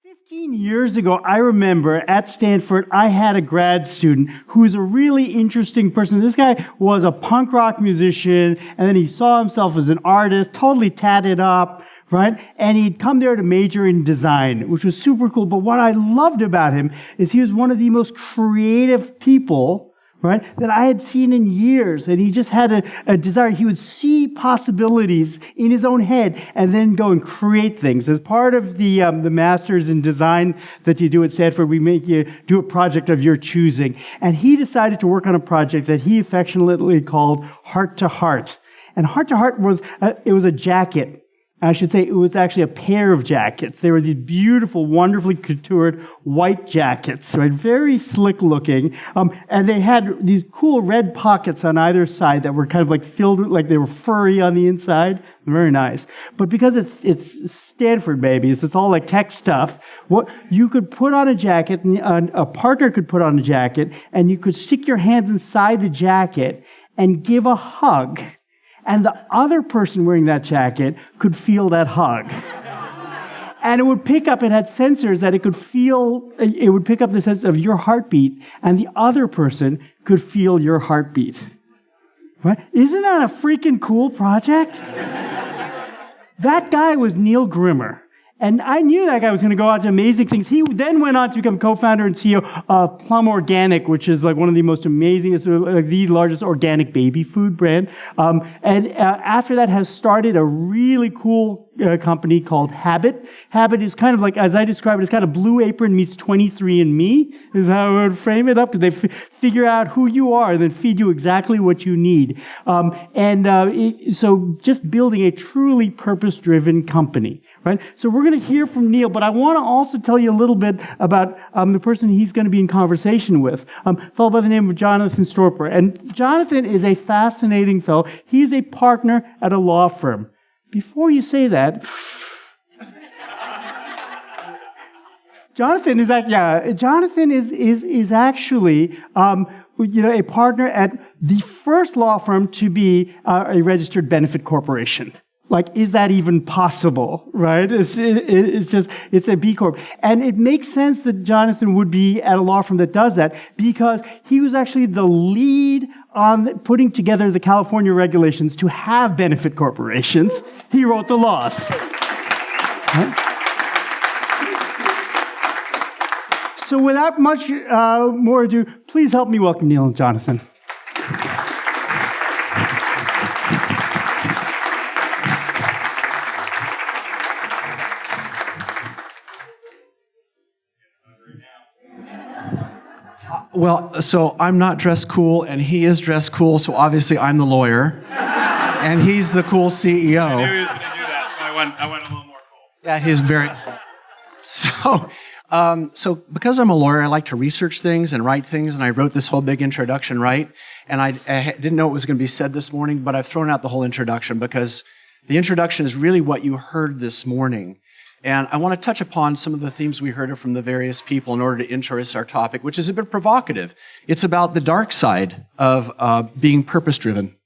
15 years ago, I remember at Stanford, I had a grad student who was a really interesting person. This guy was a punk rock musician, and then he saw himself as an artist, totally tatted up, right? And he'd come there to major in design, which was super cool. But what I loved about him is he was one of the most creative people, right, that I had seen in years. And he just had a desire. He would see possibilities in his own head and then go and create things. As part of the Masters in Design that you do at Stanford, we make you do a project of your choosing. And he decided to work on a project that he affectionately called Heart to Heart. And Heart to Heart was a jacket. I should say it was actually a pair of jackets. They were these beautiful, wonderfully coutoured white jackets, right? Very slick looking. And they had these cool red pockets on either side that were kind of like filled with, like they were furry on the inside. Very nice. But because it's Stanford babies, it's all like tech stuff, what you could put on a jacket, and a partner could put on a jacket, and you could stick your hands inside the jacket and give a hug. And the other person wearing that jacket could feel that hug. And it would pick up, it had sensors that it would pick up the sense of your heartbeat, and the other person could feel your heartbeat. Right? Isn't that a freaking cool project? That guy was Neil Grimmer. And I knew that guy was going to go out to amazing things. He then went on to become co-founder and CEO of Plum Organic, which is like one of the most amazing, the largest organic baby food brand. And after that has started a really cool company called Habit. Habit is kind of like, as I describe it, it's kind of Blue Apron meets 23andMe, is how I would frame it up. They figure out who you are and then feed you exactly what you need. So just building a truly purpose-driven company, right? So we're going to hear from Neil, but I want to also tell you a little bit about the person he's going to be in conversation with, a fellow by the name of Jonathan Storper. And Jonathan is a fascinating fellow. He's a partner at a law firm. Before you say that, Jonathan is actually a partner at the first law firm to be a registered benefit corporation. Like, is that even possible, right? It's a B Corp. And it makes sense that Jonathan would be at a law firm that does that because he was actually the lead on putting together the California regulations to have benefit corporations. He wrote the laws. Right? So without much more ado, please help me welcome Neil and Jonathan. Well, so I'm not dressed cool, and he is dressed cool, so obviously I'm the lawyer, and he's the cool CEO. I knew he was going to do that, so I went a little more cool. Yeah, he's very cool. So because I'm a lawyer, I like to research things and write things, and I wrote this whole big introduction, right? And I didn't know it was going to be said this morning, but I've thrown out the whole introduction because the introduction is really what you heard this morning. And I want to touch upon some of the themes we heard from the various people in order to introduce our topic, which is a bit provocative. It's about the dark side of being purpose-driven.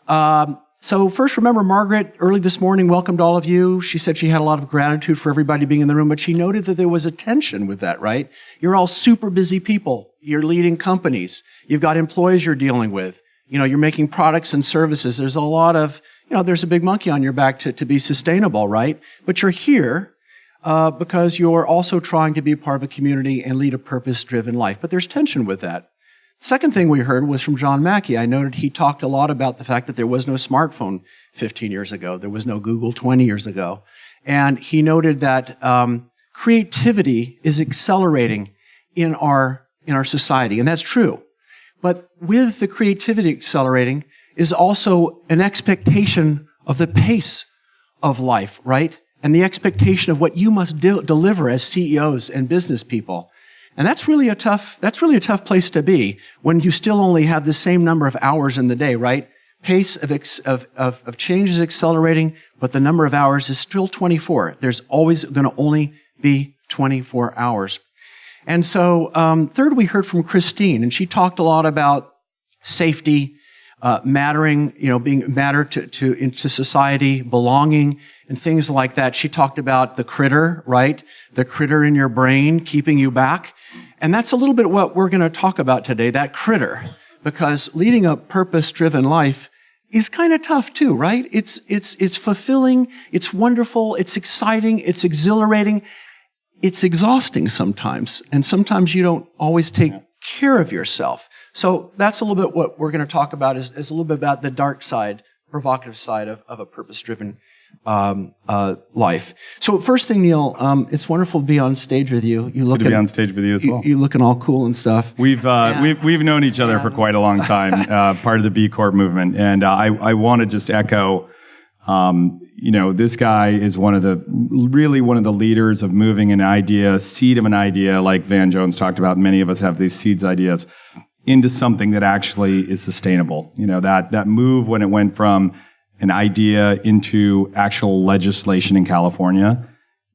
So first, remember Margaret early this morning welcomed all of you. She said she had a lot of gratitude for everybody being in the room, but she noted that there was a tension with that, right? You're all super busy people. You're leading companies. You've got employees you're dealing with. You're making products and services. There's a lot of there's a big monkey on your back to be sustainable, right? But you're here because you're also trying to be part of a community and lead a purpose-driven life. But there's tension with that. The second thing we heard was from John Mackey. I noted he talked a lot about the fact that there was no smartphone 15 years ago. There was no Google 20 years ago. And he noted that creativity is accelerating in our society. And that's true. But with the creativity accelerating, is also an expectation of the pace of life, right? And the expectation of what you must deliver as CEOs and business people. And that's really a tough place to be when you still only have the same number of hours in the day, right? Pace of change is accelerating, but the number of hours is still 24. There's always going to only be 24 hours. And so, third, we heard from Christine, and she talked a lot about safety, mattering, being matter into society, belonging, and things like that. She talked about the critter, right? The critter in your brain keeping you back. And that's a little bit what we're going to talk about today, that critter. Because leading a purpose-driven life is kind of tough too, right? It's fulfilling, it's wonderful, it's exciting, it's exhilarating. It's exhausting sometimes. And sometimes you don't always take care of yourself. So that's a little bit what we're going to talk about is a little bit about the dark side, provocative side of a purpose-driven life. So first thing, Neil, it's wonderful to be on stage with you. You look Good to be on stage with you as well. You looking all cool and stuff. We've known each other for quite a long time, part of the B Corp movement, and I want to just echo. This guy is one of the leaders of moving an idea, seed of an idea, like Van Jones talked about. Many of us have these seeds ideas into something that actually is sustainable. That move when it went from an idea into actual legislation in California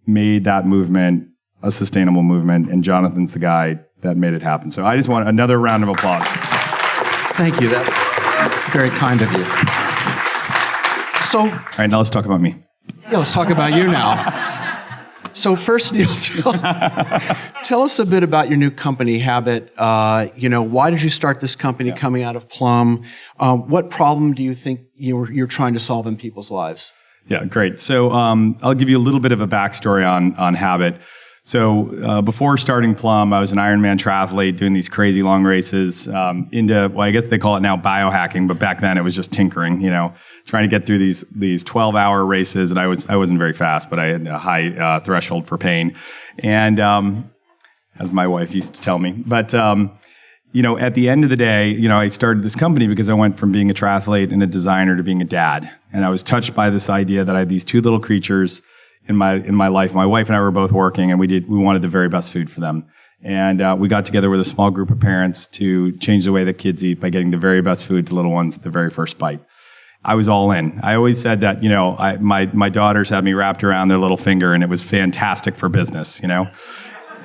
made that movement a sustainable movement, and Jonathan's the guy that made it happen. So I just want another round of applause. Thank you. That's very kind of you. So, all right, now let's talk about me. Yeah, let's talk about you now. So first, Neil, tell us a bit about your new company, Habit. Why did you start this company coming out of Plum? What problem do you think you're trying to solve in people's lives? Yeah, great. So I'll give you a little bit of a backstory on Habit. So before starting Plum, I was an Ironman triathlete doing these crazy long races I guess they call it now biohacking, but back then it was just tinkering, trying to get through these 12-hour races. And I wasn't very fast, but I had a high threshold for pain. And as my wife used to tell me. But, at the end of the day, I started this company because I went from being a triathlete and a designer to being a dad. And I was touched by this idea that I had these two little creatures in my life. My wife and I were both working, and we wanted the very best food for them. And we got together with a small group of parents to change the way that kids eat by getting the very best food to little ones at the very first bite. I was all in. I always said that, my daughters had me wrapped around their little finger, and it was fantastic for business,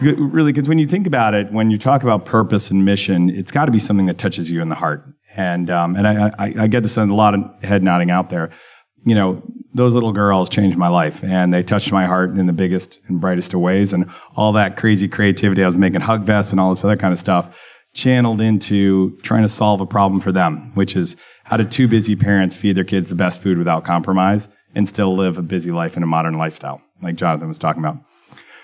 Really, because when you think about it, when you talk about purpose and mission, it's got to be something that touches you in the heart. And I get this in a lot of head nodding out there. Those little girls changed my life, and they touched my heart in the biggest and brightest of ways. And all that crazy creativity I was making, hug vests and all this other kind of stuff, channeled into trying to solve a problem for them, which is how do two busy parents feed their kids the best food without compromise and still live a busy life in a modern lifestyle, like Jonathan was talking about.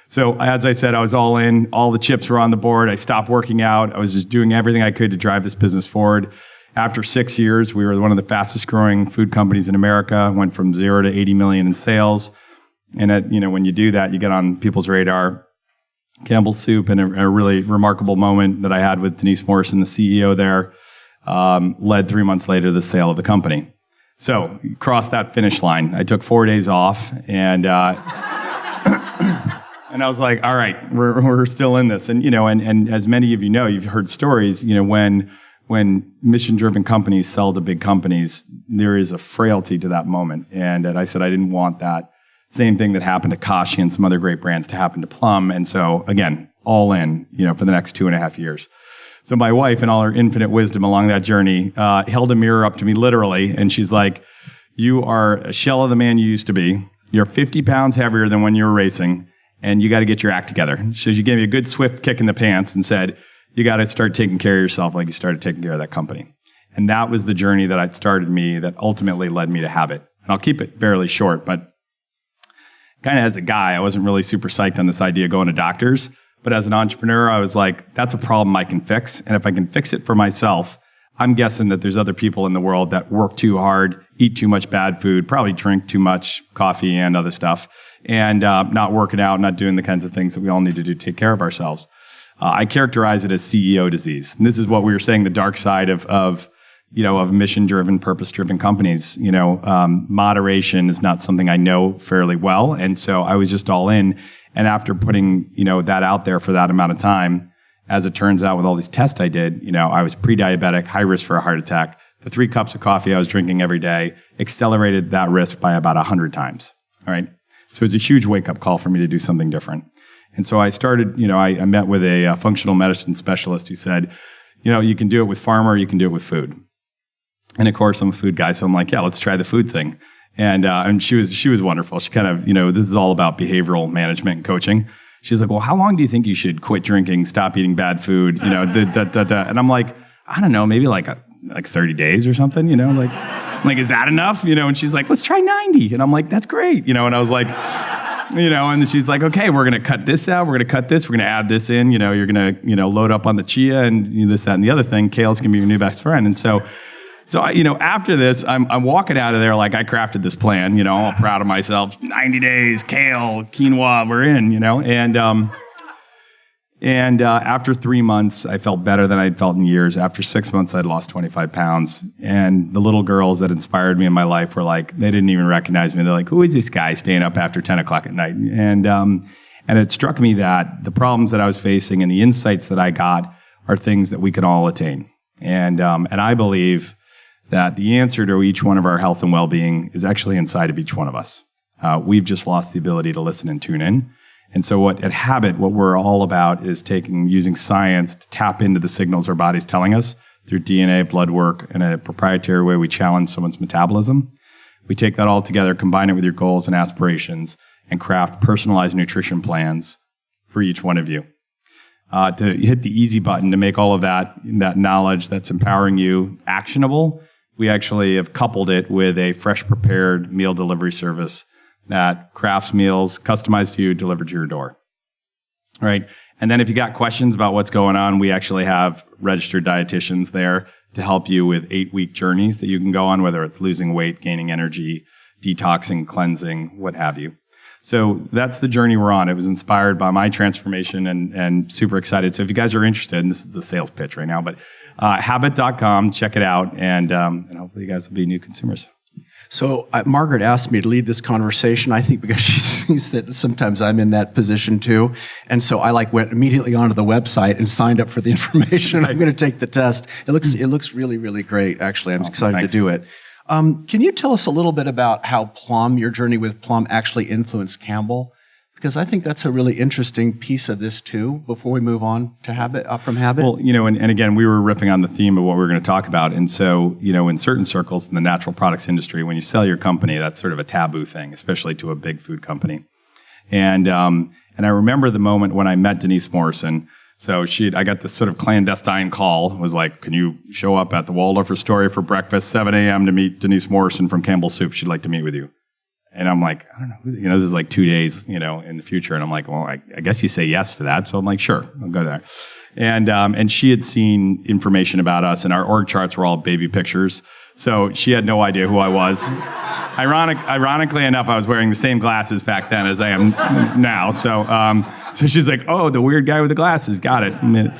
So as I said, I was all in. All the chips were on the board. I stopped working out. I was just doing everything I could to drive this business forward. After 6 years, we were one of the fastest growing food companies in America, went from 0 to 80 million in sales. And when you do that, you get on people's radar. Campbell's Soup, and a really remarkable moment that I had with Denise Morrison, the CEO there, led 3 months later to the sale of the company. So crossed that finish line. I took 4 days off, and and I was like, all right, we're still in this. And and as many of you know, you've heard stories, when mission-driven companies sell to big companies, there is a frailty to that moment. And I said I didn't want that same thing that happened to Kashi and some other great brands to happen to Plum. And so, again, all in, for the next 2.5 years. So my wife, in all her infinite wisdom along that journey, held a mirror up to me literally, and she's like, you are a shell of the man you used to be. You're 50 pounds heavier than when you were racing, and you got to get your act together. So she gave me a good swift kick in the pants and said, you got to start taking care of yourself like you started taking care of that company. And that was the journey that had started me that ultimately led me to Habit. And I'll keep it fairly short, but kind of as a guy, I wasn't really super psyched on this idea of going to doctors. But as an entrepreneur, I was like, that's a problem I can fix. And if I can fix it for myself, I'm guessing that there's other people in the world that work too hard, eat too much bad food, probably drink too much coffee and other stuff, and not working out, not doing the kinds of things that we all need to do to take care of ourselves. I characterize it as CEO disease. And this is what we were saying, the dark side of mission-driven, purpose-driven companies. Moderation is not something I know fairly well. And so I was just all in. And after putting, that out there for that amount of time, as it turns out with all these tests I did, I was pre-diabetic, high risk for a heart attack. The 3 cups of coffee I was drinking every day accelerated that risk by about 100 times. All right. So it's a huge wake-up call for me to do something different. And so I started, I met with a functional medicine specialist who said, you can do it with pharma or you can do it with food. And of course, I'm a food guy, so I'm like, yeah, let's try the food thing. And she was wonderful. She kind of, this is all about behavioral management and coaching. She's like, well, how long do you think you should quit drinking, stop eating bad food, And I'm like, I don't know, maybe like 30 days or something, like, is that enough? And she's like, let's try 90. And I'm like, that's great. And I was like, and she's like, okay, we're going to cut this out. We're going to cut this. We're going to add this in. You're going to, load up on the chia and this, that, and the other thing. Kale's going to be your new best friend. And so after this, I'm walking out of there like I crafted this plan, I'm all proud of myself. 90 days, kale, quinoa, we're in, And after 3 months, I felt better than I'd felt in years. After 6 months, I'd lost 25 pounds. And the little girls that inspired me in my life were like, they didn't even recognize me. They're like, who is this guy staying up after 10 o'clock at night? And it struck me that the problems that I was facing and the insights that I got are things that we can all attain. And I believe that the answer to each one of our health and well-being is actually inside of each one of us. We've just lost the ability to listen and tune in. And so at Habit, what we're all about is using science to tap into the signals our body's telling us through DNA, blood work, and a proprietary way we challenge someone's metabolism. We take that all together, combine it with your goals and aspirations, and craft personalized nutrition plans for each one of you. To hit the easy button to make all of that knowledge that's empowering you actionable, we actually have coupled it with a fresh prepared meal delivery service that crafts meals customized to you, delivered to your door. All right. And then if you got questions about what's going on, we actually have registered dietitians there to help you with 8-week journeys that you can go on, whether it's losing weight, gaining energy, detoxing, cleansing, what have you. So that's the journey we're on. It was inspired by my transformation and super excited. So if you guys are interested, and this is the sales pitch right now, but habit.com, check it out, and hopefully you guys will be new consumers. So Margaret asked me to lead this conversation, I think because she sees that sometimes I'm in that position too. And so I went immediately onto the website and signed up for the information. I'm going to take the test. It looks really, really great, actually. I'm excited to do it. Can you tell us a little bit about how Plum, your journey with Plum, actually influenced Campbell? Because I think that's a really interesting piece of this too, before we move on to Habit, from Habit. Well, and again, we were riffing on the theme of what we were going to talk about. And so, in certain circles in the natural products industry, when you sell your company, that's sort of a taboo thing, especially to a big food company. And I remember the moment when I met Denise Morrison. So I got this sort of clandestine call. It was like, can you show up at the Waldorf Astoria for breakfast, 7 a.m. to meet Denise Morrison from Campbell Soup. She'd like to meet with you. And I'm like, I don't know, this is like 2 days, in the future. And I'm like, well, I guess you say yes to that. So I'm like, sure, I'll go there. And she had seen information about us, and our org charts were all baby pictures. So she had no idea who I was. Ironically enough, I was wearing the same glasses back then as I am now. So she's like, oh, the weird guy with the glasses, got it.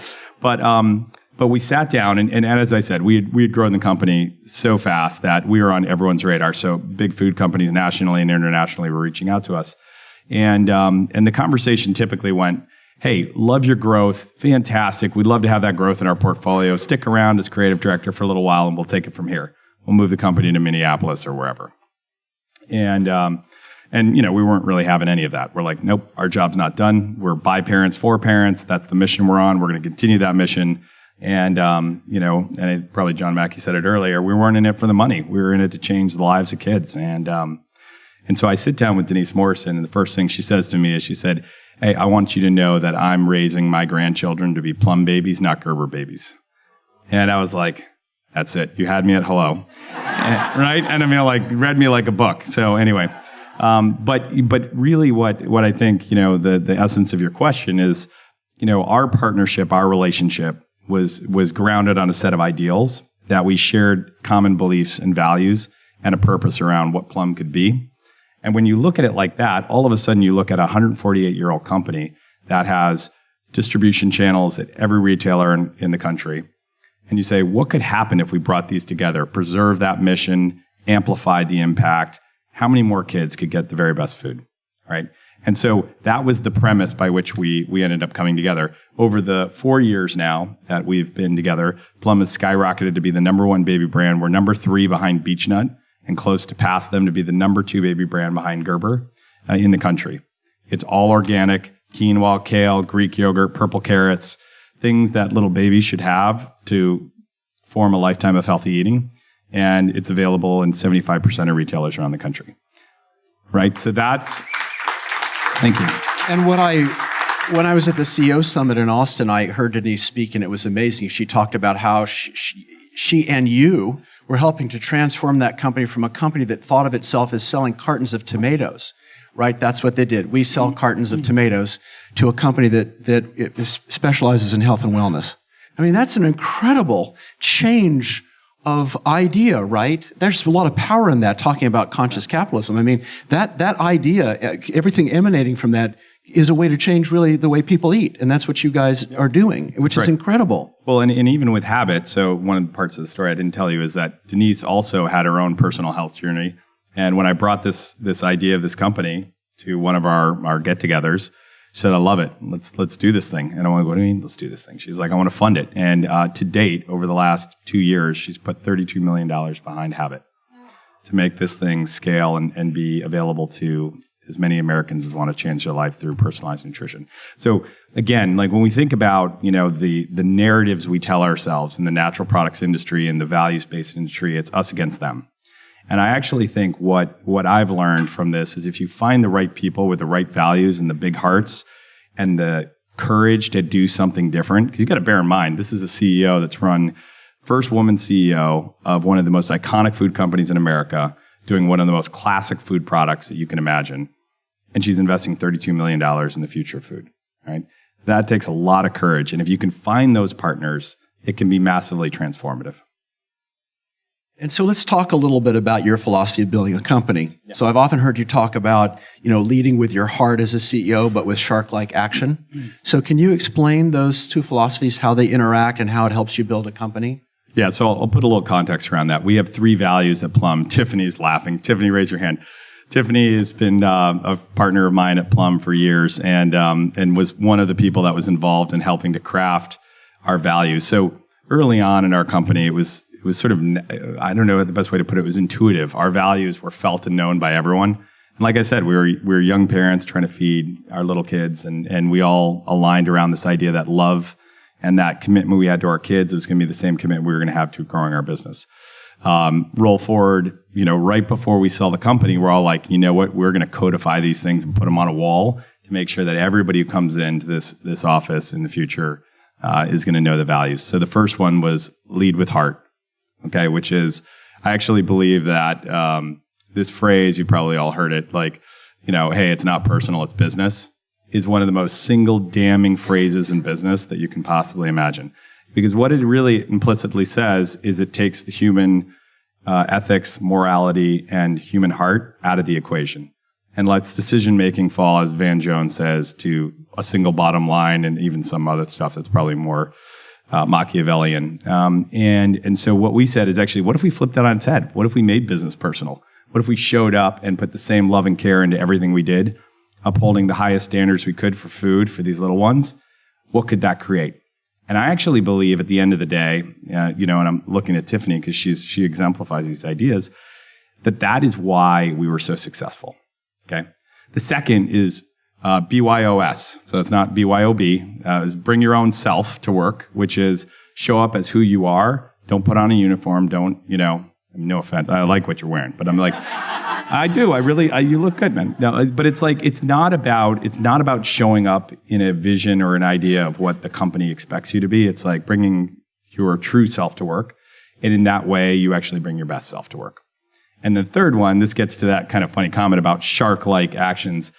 But we sat down, and as I said, we had grown the company so fast that we were on everyone's radar. So big food companies nationally and internationally were reaching out to us. And the conversation typically went, hey, love your growth. Fantastic. We'd love to have that growth in our portfolio. Stick around as creative director for a little while, and we'll take it from here. We'll move the company to Minneapolis or wherever. And we weren't really having any of that. We're like, nope, our job's not done. We're by parents, for parents. That's the mission we're on. We're going to continue that mission. And probably John Mackey said it earlier, we weren't in it for the money. We were in it to change the lives of kids. And so I sit down with Denise Morrison, and the first thing she says to me is she said, hey, I want you to know that I'm raising my grandchildren to be Plum babies, not Gerber babies. And I was like, that's it. You had me at hello. Right? And read me like a book. So anyway, but really what I think, the essence of your question is, our partnership, our relationship was grounded on a set of ideals that we shared common beliefs and values and a purpose around what Plum could be. And when you look at it like that, all of a sudden you look at a 148-year-old company that has distribution channels at every retailer in the country. And you say, what could happen if we brought these together, preserve that mission, amplified the impact? How many more kids could get the very best food, right? And so that was the premise by which we ended up coming together. Over the 4 years now that we've been together, Plum has skyrocketed to be the #1 baby brand. We're number 3 behind Beechnut and close to pass them to be the number 2 baby brand behind Gerber in the country. It's all organic, quinoa, kale, Greek yogurt, purple carrots, things that little babies should have to form a lifetime of healthy eating. and it's available in 75% of retailers around the country. Right? So that's, thank you. And when I was at the CEO Summit in Austin, I heard Denise speak, and it was amazing. She talked about how she and you were helping to transform that company from a company that thought of itself as selling cartons of tomatoes, right? That's what they did. We sell cartons of tomatoes, to a company that specializes in health and wellness. I mean, that's an incredible change of idea, right? There's a lot of power in that, talking about conscious capitalism. I mean, that idea, everything emanating from that, is a way to change really the way people eat. And that's what you guys are doing, which is incredible. Well, and even with habit, so one of the parts of the story I didn't tell you is that Denise also had her own personal health journey. And when I brought this idea of this company to one of our get-togethers, she said, I love it. Let's do this thing. And I went, what do you mean, let's do this thing? She's like, I want to fund it. And to date, over the last 2 years, she's put $32 million behind Habit to make this thing scale and be available to as many Americans as want to change their life through personalized nutrition. So again, like when we think about, the narratives we tell ourselves in the natural products industry and the values-based industry, it's us against them. And I actually think what I've learned from this is if you find the right people with the right values and the big hearts and the courage to do something different, because you got to bear in mind, this is a CEO that's run first woman CEO of one of the most iconic food companies in America, doing one of the most classic food products that you can imagine. And she's investing $32 million in the future of food, right? That takes a lot of courage. And if you can find those partners, it can be massively transformative. And so let's talk a little bit about your philosophy of building a company. Yeah. So I've often heard you talk about, leading with your heart as a CEO, but with shark-like action. Mm-hmm. So can you explain those two philosophies, how they interact and how it helps you build a company? Yeah, so I'll put a little context around that. We have 3 values at Plum. Tiffany's laughing. Tiffany, raise your hand. Tiffany has been a partner of mine at Plum for years and was one of the people that was involved in helping to craft our values. So early on in our company, it was sort of, I don't know the best way to put it, was intuitive. Our values were felt and known by everyone. And like I said, we were young parents trying to feed our little kids, and we all aligned around this idea that love and that commitment we had to our kids was going to be the same commitment we were going to have to growing our business. Roll forward, right before we sell the company, we're all like, you know what, we're going to codify these things and put them on a wall to make sure that everybody who comes into this office in the future is going to know the values. So the first one was lead with heart. Okay, which is, I actually believe that this phrase, you probably all heard it, like, hey, it's not personal, it's business, is one of the most single damning phrases in business that you can possibly imagine. Because what it really implicitly says is it takes the human ethics, morality, and human heart out of the equation and lets decision-making fall, as Van Jones says, to a single bottom line and even some other stuff that's probably more Machiavellian. And so what we said is actually, what if we flipped that on its head? What if we made business personal? What if we showed up and put the same love and care into everything we did, upholding the highest standards we could for food for these little ones? What could that create? And I actually believe at the end of the day, and I'm looking at Tiffany because she exemplifies these ideas, that is why we were so successful. Okay. The second is BYOS. So it's not BYOB. Is bring your own self to work, which is show up as who you are. Don't put on a uniform. Don't, no offense. I like what you're wearing, but I'm like, I do. You look good, man. No, but it's like, it's not about showing up in a vision or an idea of what the company expects you to be. It's like bringing your true self to work. And in that way, you actually bring your best self to work. And the third one, this gets to that kind of funny comment about shark-like actions.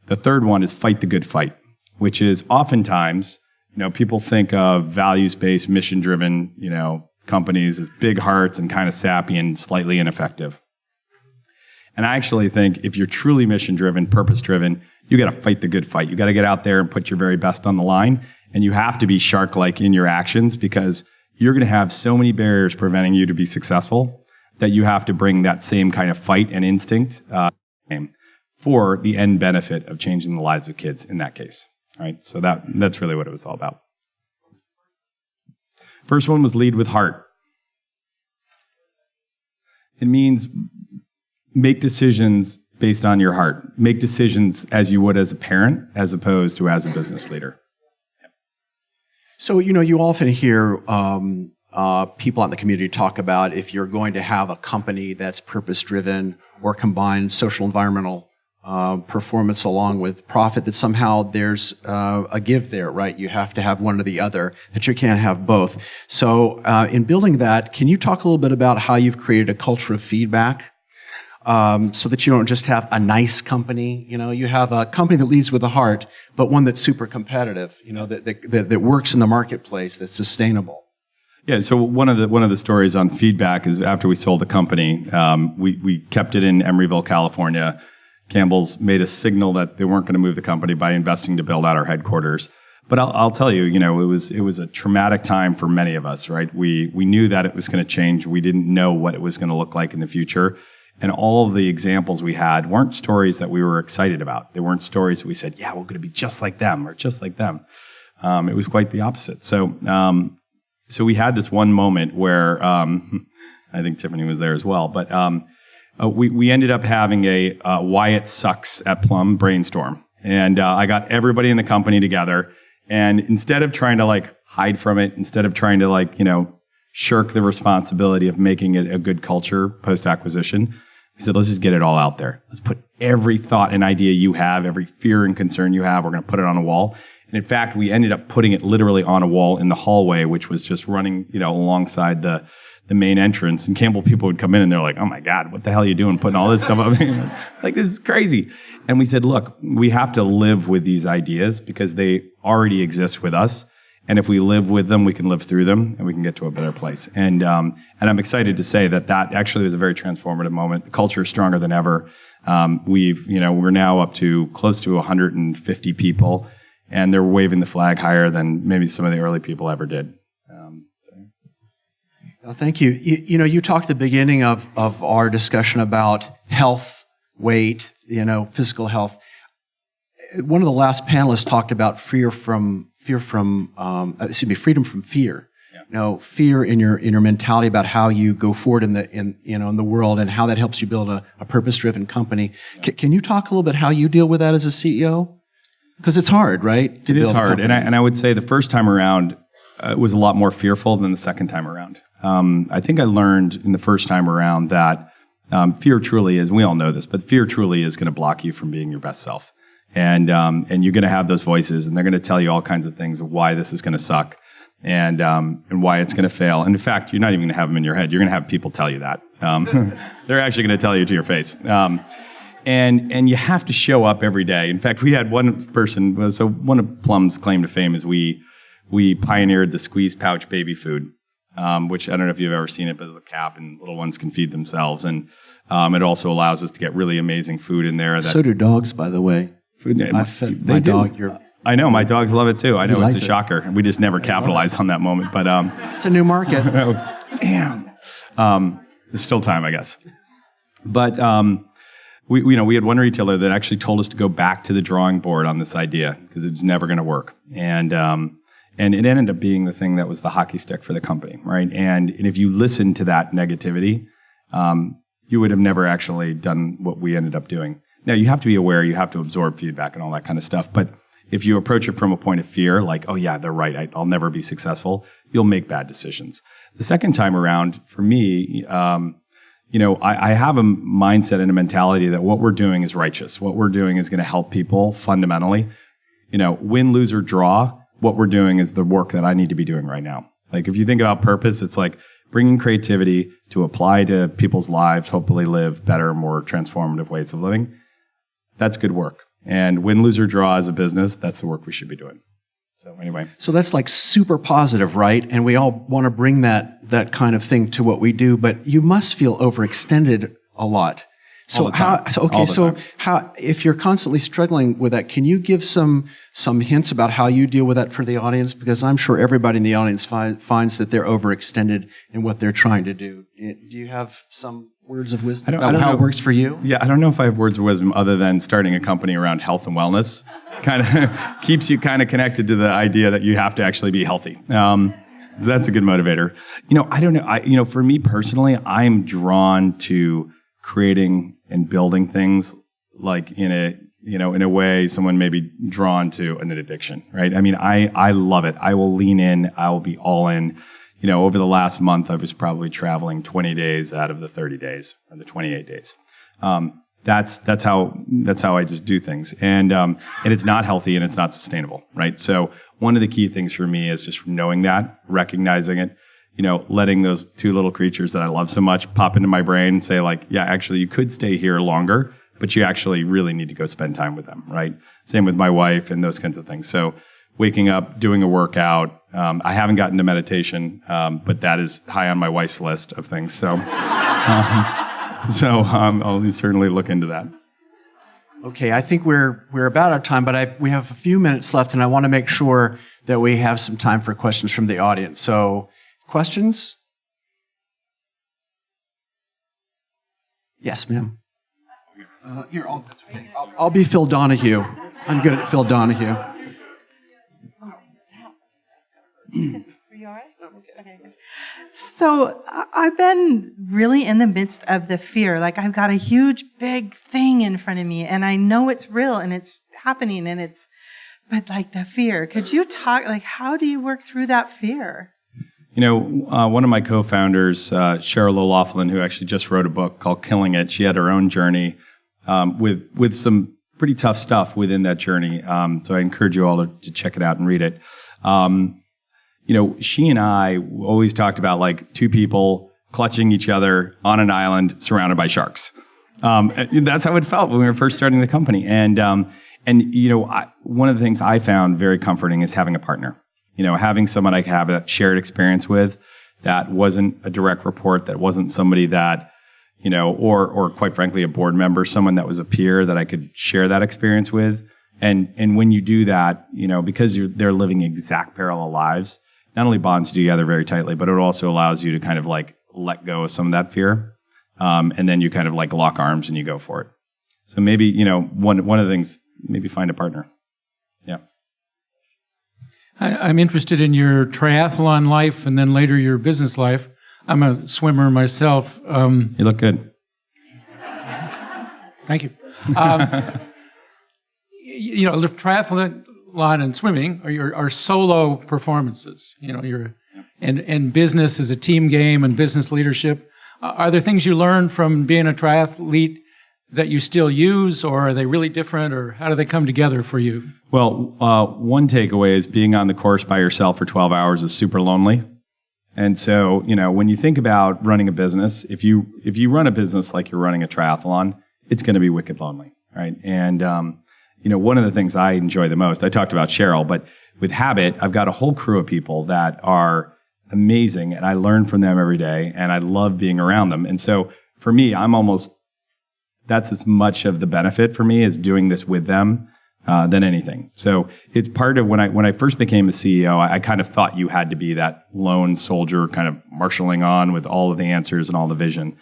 The third one is fight the good fight, which is oftentimes, people think of values-based, mission-driven, companies as big hearts and kind of sappy and slightly ineffective. And I actually think if you're truly mission-driven, purpose-driven, you got to fight the good fight. You got to get out there and put your very best on the line. And you have to be shark-like in your actions because you're going to have so many barriers preventing you to be successful that you have to bring that same kind of fight and instinct for the end benefit of changing the lives of kids in that case. All right? So that's really what it was all about. First one was lead with heart. It means make decisions based on your heart. Make decisions as you would as a parent, as opposed to as a business leader. So, you often hear people out in the community talk about if you're going to have a company that's purpose-driven or combines social environmental performance along with profit, that somehow there's a give there, right? You have to have one or the other, that you can't have both. So in building that, can you talk a little bit about how you've created a culture of feedback so that you don't just have a nice company? You have a company that leads with the heart, but one that's super competitive, that works in the marketplace, that's sustainable. Yeah, so one of the stories on feedback is after we sold the company, we kept it in Emeryville, California. Campbell's made a signal that they weren't going to move the company by investing to build out our headquarters. But I'll tell you, it was a traumatic time for many of us, right? We knew that it was going to change. We didn't know what it was going to look like in the future. And all of the examples we had weren't stories that we were excited about. They weren't stories that we said, yeah, we're going to be just like them or just like them. It was quite the opposite. So we had this one moment where I think Tiffany was there as well, but we ended up having a why it sucks at Plum brainstorm. And I got everybody in the company together. And instead of trying to hide from it, instead of trying to shirk the responsibility of making it a good culture post-acquisition, we said, let's just get it all out there. Let's put every thought and idea you have, every fear and concern you have, we're going to put it on a wall. And in fact, we ended up putting it literally on a wall in the hallway, which was just running, alongside the main entrance. And Campbell people would come in and they're like, oh my God, what the hell are you doing putting all this stuff up? This is crazy. And we said, look, we have to live with these ideas because they already exist with us. And if we live with them, we can live through them and we can get to a better place. And I'm excited to say that actually was a very transformative moment. The culture is stronger than ever. We're now up to close to 150 people, and they're waving the flag higher than maybe some of the early people ever did. Well, thank you. You talked at the beginning of our discussion about health, weight, physical health. One of the last panelists talked about freedom from fear. Yeah. Fear in your mentality about how you go forward in the world and how that helps you build a purpose-driven company. Can you talk a little bit how you deal with that as a CEO? Because it's hard, right? It is hard, and I would say the first time around it was a lot more fearful than the second time around. I think I learned in the first time around that fear truly is, and we all know this, but fear truly is going to block you from being your best self. And you're going to have those voices, and they're going to tell you all kinds of things of why this is going to suck, and why it's going to fail. And in fact, you're not even going to have them in your head. You're going to have people tell you that. They're actually going to tell you to your face. And you have to show up every day. In fact, we had one person. So one of Plum's claim to fame is we pioneered the squeeze pouch baby food, which I don't know if you've ever seen it, but it's a cap and little ones can feed themselves. And it also allows us to get really amazing food in there. So do dogs, by the way. I fed my dog. I know, my dogs love it too. I know it's a shocker. We just never capitalized on that moment. But it's a new market. Damn. There's still time, I guess. But we had one retailer that actually told us to go back to the drawing board on this idea because it was never going to work. And it ended up being the thing that was the hockey stick for the company, right? And if you listen to that negativity, you would have never actually done what we ended up doing. Now, you have to be aware, you have to absorb feedback and all that kind of stuff. But if you approach it from a point of fear, like, oh yeah, they're right, I'll never be successful, you'll make bad decisions. The second time around, for me, I have a mindset and a mentality that what we're doing is righteous. What we're doing is going to help people fundamentally. Win, lose, or draw, what we're doing is the work that I need to be doing right now. Like, if you think about purpose, it's like bringing creativity to apply to people's lives, hopefully live better, more transformative ways of living. That's good work. And win, lose, or draw as a business, that's the work we should be doing. So anyway. So that's like super positive, right? And we all want to bring that kind of thing to what we do, but you must feel overextended a lot. So if you're constantly struggling with that, can you give some hints about how you deal with that for the audience? Because I'm sure everybody in the audience finds that they're overextended in what they're trying to do. Do you have some words of wisdom about how it works for you? Yeah, I don't know if I have words of wisdom other than starting a company around health and wellness kind of keeps you kind of connected to the idea that you have to actually be healthy. That's a good motivator. I don't know. For me personally, I'm drawn to creating and building things like in a way someone may be drawn to an addiction, right? I mean, I love it. I will lean in. I will be all in. over the last month, I was probably traveling 20 days out of the 30 days or the 28 days. That's how I just do things, and it's not healthy and it's not sustainable, right? So one of the key things for me is just knowing that, recognizing it, letting those two little creatures that I love so much pop into my brain and say like, yeah, actually you could stay here longer, but you actually really need to go spend time with them, right? Same with my wife and those kinds of things. So waking up, doing a workout. I haven't gotten to meditation, but that is high on my wife's list of things. So, I'll certainly look into that. Okay, I think we're about out of time, but we have a few minutes left, and I want to make sure that we have some time for questions from the audience. So, questions? Yes, ma'am. Here, I'll be Phil Donahue. I'm good at Phil Donahue. So I've been really in the midst of the fear. Like I've got a huge, big thing in front of me, and I know it's real and it's happening, but like the fear. Could you talk? Like, how do you work through that fear? One of my co-founders, Cheryl O'Loughlin, who actually just wrote a book called Killing It. She had her own journey with some pretty tough stuff within that journey. So I encourage you all to check it out and read it. She and I always talked about like two people clutching each other on an island surrounded by sharks. That's how it felt when we were first starting the company. And one of the things I found very comforting is having a partner. Having someone I could have that shared experience with that wasn't a direct report, that wasn't somebody that, or quite frankly, a board member, someone that was a peer that I could share that experience with. And when you do that, because they're living exact parallel lives, not only bonds you together very tightly, but it also allows you to kind of like let go of some of that fear. And then you kind of like lock arms and you go for it. So maybe, one of the things, maybe find a partner. Yeah. I'm interested in your triathlon life and then later your business life. I'm a swimmer myself. You look good. Thank you. The triathlon and swimming are solo performances. And business is a team game and business leadership. Are there things you learned from being a triathlete that you still use, or are they really different, or how do they come together for you? Well, one takeaway is being on the course by yourself for 12 hours is super lonely. And so, when you think about running a business, if you run a business like you're running a triathlon, it's going to be wicked lonely, right? And, one of the things I enjoy the most, I talked about Cheryl, but with Habit, I've got a whole crew of people that are amazing, and I learn from them every day, and I love being around them. And so, for me, that's as much of the benefit for me as doing this with them than anything. So it's part of when I first became a CEO, I kind of thought you had to be that lone soldier kind of marshaling on with all of the answers and all the vision.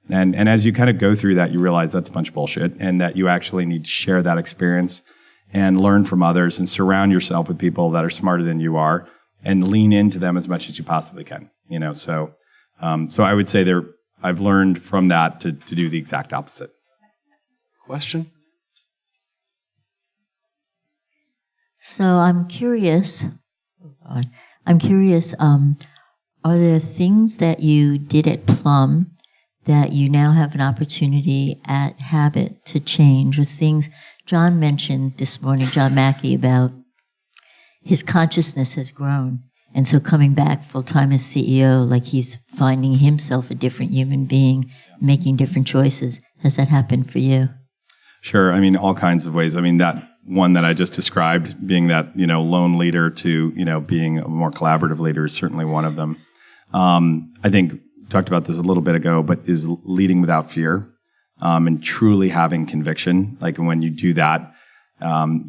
And as you kind of go through that, you realize that's a bunch of bullshit and that you actually need to share that experience and learn from others and surround yourself with people that are smarter than you are and lean into them as much as you possibly can. So I would say I've learned from that to do the exact opposite. Question? So I'm curious, are there things that you did at Plum that you now have an opportunity at Habit to change, or things John mentioned this morning, John Mackey, about his consciousness has grown, and so coming back full-time as CEO, like he's finding himself a different human being, making different choices. Has that happened for you? Sure. All kinds of ways. That one that I just described, being that, lone leader to, being a more collaborative leader is certainly one of them. I think talked about this a little bit ago, but is leading without fear, and truly having conviction. Like when you do that,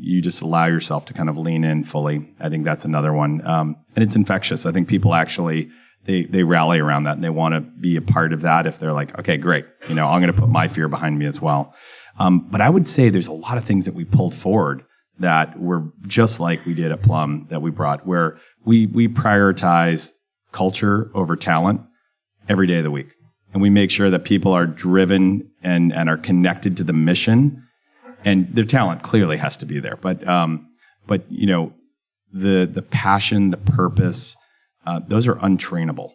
you just allow yourself to kind of lean in fully. I think that's another one. And it's infectious. I think people actually, they rally around that and they want to be a part of that if they're like, okay, great. I'm going to put my fear behind me as well. But I would say there's a lot of things that we pulled forward that were just like we did at Plum that we brought, where we prioritize culture over talent every day of the week. And we make sure that people are driven and are connected to the mission, and their talent clearly has to be there. But the passion, the purpose, those are untrainable.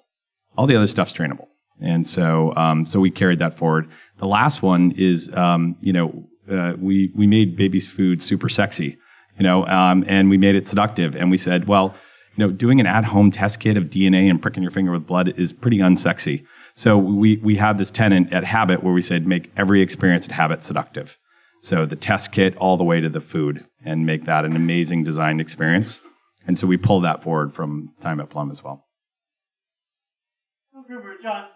All the other stuff's trainable. And so, so we carried that forward. The last one is, we made baby's food super sexy, and we made it seductive. And we said, well, doing an at-home test kit of DNA and pricking your finger with blood is pretty unsexy. So we have this tenet at Habit where we said make every experience at Habit seductive. So the test kit all the way to the food and make that an amazing designed experience. And so we pulled that forward from time at Plum as well. John.